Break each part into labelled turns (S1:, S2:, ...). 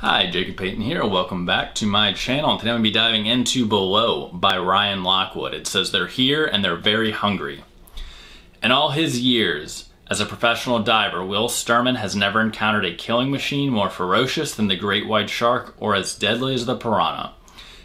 S1: Hi, Jacob Payton here. Welcome back to my channel. Today I'm going to be diving into Below by Ryan Lockwood. It says they're here and they're very hungry. In all his years as a professional diver, Will Sturman has never encountered a killing machine more ferocious than the great white shark or as deadly as the piranha.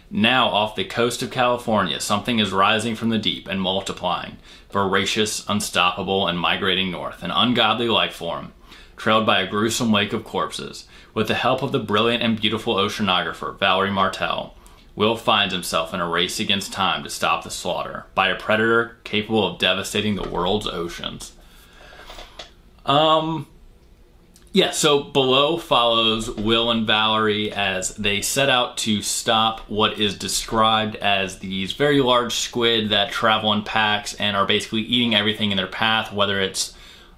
S1: Now, off the coast of California, something is rising from the deep and multiplying, voracious, unstoppable, and migrating north, an ungodly life form, trailed by a gruesome wake of corpses. With the help of the brilliant and beautiful oceanographer, Valerie Martel, Will finds himself in a race against time to stop the slaughter by a predator capable of devastating the world's oceans. So Below follows Will and Valerie as they set out to stop what is described as these very large squid that travel in packs and are basically eating everything in their path, whether it's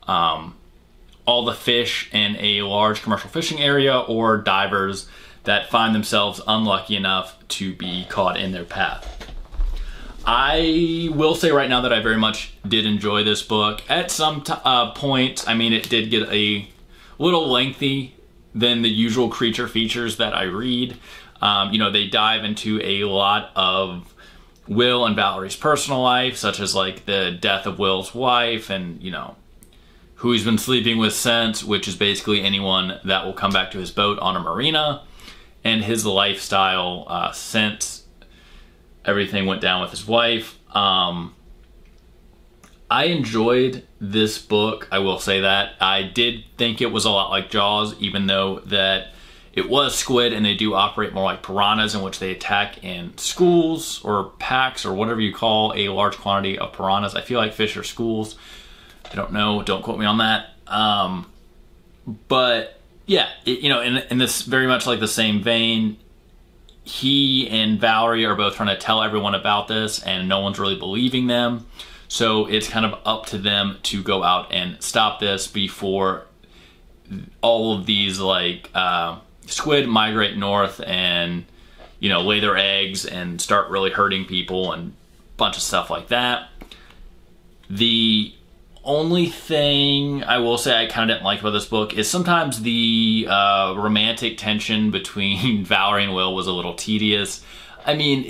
S1: all the fish in a large commercial fishing area or divers that find themselves unlucky enough to be caught in their path. I will say right now that I very much did enjoy this book. At some point, I mean, it did get a little lengthy than the usual creature features that I read. They dive into a lot of Will and Valerie's personal life, such as like the death of Will's wife and, who he's been sleeping with since, which is basically anyone that will come back to his boat on a marina, and his lifestyle since everything went down with his wife. I enjoyed this book, I will say that. I did think it was a lot like Jaws, even though that it was squid and they do operate more like piranhas, in which they attack in schools or packs or whatever you call a large quantity of piranhas. I feel like fish are schools. I don't know, don't quote me on that. But yeah, in this very much like the same vein, he and Valerie are both trying to tell everyone about this and no one's really believing them. So it's kind of up to them to go out and stop this before all of these squid migrate north and, lay their eggs and start really hurting people and a bunch of stuff like that. The only thing I will say I kind of didn't like about this book is sometimes the romantic tension between Valerie and Will was a little tedious. I mean,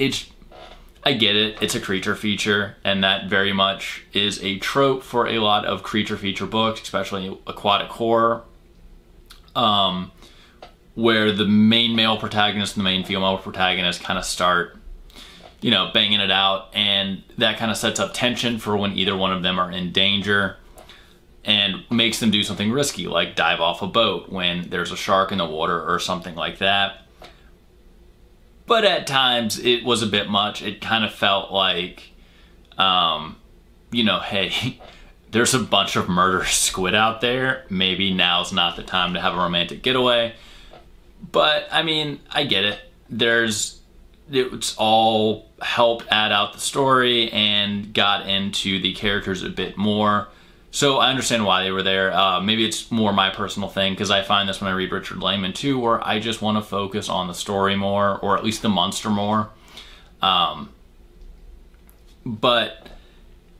S1: I get it, it's a creature feature, and that very much is a trope for a lot of creature feature books, especially aquatic horror, where the main male protagonist and the main female protagonist kind of start banging it out, and that kind of sets up tension for when either one of them are in danger and makes them do something risky, like dive off a boat when there's a shark in the water or something like that. But at times it was a bit much. It kind of felt like, hey, there's a bunch of murderous squid out there. Maybe now's not the time to have a romantic getaway. But, I mean, I get it. It's all helped add out the story and got into the characters a bit more. So I understand why they were there. Maybe it's more my personal thing, because I find this when I read Richard Lehman too, where I just want to focus on the story more, or at least the monster more. But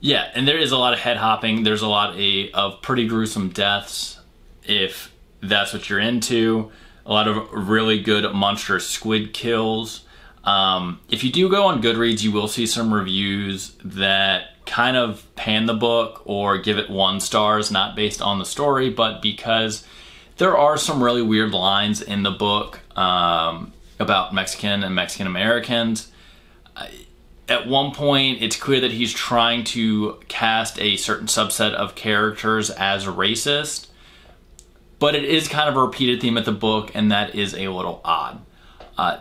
S1: yeah, and there is a lot of head hopping. There's a lot of pretty gruesome deaths, if that's what you're into. A lot of really good monstrous squid kills. If you do go on Goodreads, you will see some reviews that kind of pan the book or give it 1 stars, not based on the story, but because there are some really weird lines in the book about Mexican and Mexican Americans. At one point, it's clear that he's trying to cast a certain subset of characters as racist, but it is kind of a repeated theme of the book, and that is a little odd.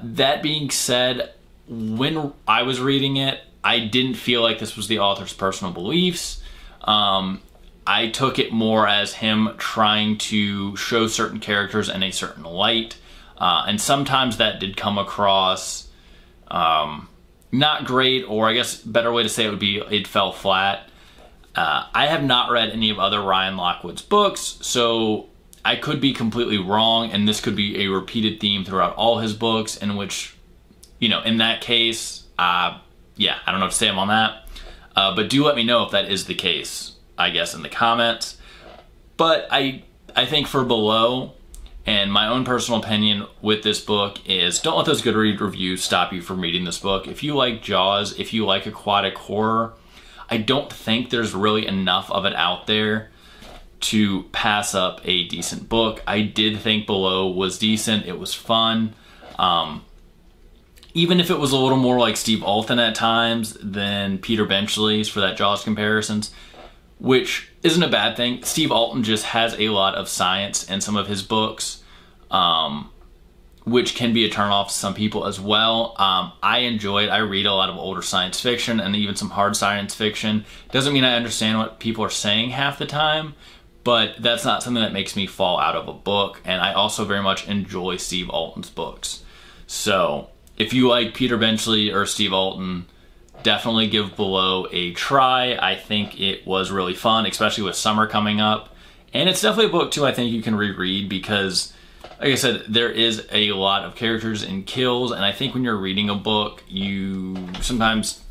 S1: That being said, when I was reading it, I didn't feel like this was the author's personal beliefs. I took it more as him trying to show certain characters in a certain light. And sometimes that did come across not great, or I guess a better way to say it would be it fell flat. I have not read any of other Ryan Lockwood's books, so I could be completely wrong, and this could be a repeated theme throughout all his books, in which, in that case, I don't know what to say on that. But do let me know if that is the case, I guess, in the comments. But I think for Below, And my own personal opinion with this book is don't let those Goodreads reviews stop you from reading this book. If you like Jaws, if you like aquatic horror, I don't think there's really enough of it out there to pass up a decent book. I did think Below was decent. It was fun. Even if it was a little more like Steve Alton at times than Peter Benchley's for that Jaws comparisons, which isn't a bad thing. Steve Alton just has a lot of science in some of his books, which can be a turnoff to some people as well. I read a lot of older science fiction and even some hard science fiction. Doesn't mean I understand what people are saying half the time, but that's not something that makes me fall out of a book. And I also very much enjoy Steve Alton's books. So if you like Peter Benchley or Steve Alton, definitely give Below a try. I think it was really fun, especially with summer coming up. And it's definitely a book too I think you can reread because, like I said, there is a lot of characters and kills, and I think when you're reading a book, you sometimes,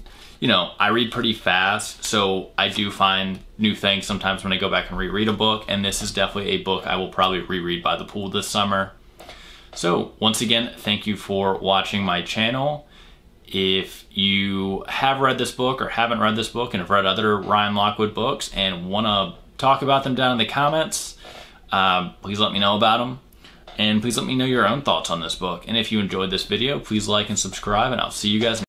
S1: I read pretty fast, so I do find new things sometimes when I go back and reread a book, and this is definitely a book I will probably reread by the pool this summer. So once again, thank you for watching my channel. If you have read this book or haven't read this book and have read other Ryan Lockwood books and want to talk about them down in the comments, please let me know about them. And please let me know your own thoughts on this book. And if you enjoyed this video, please like and subscribe, and I'll see you guys next time.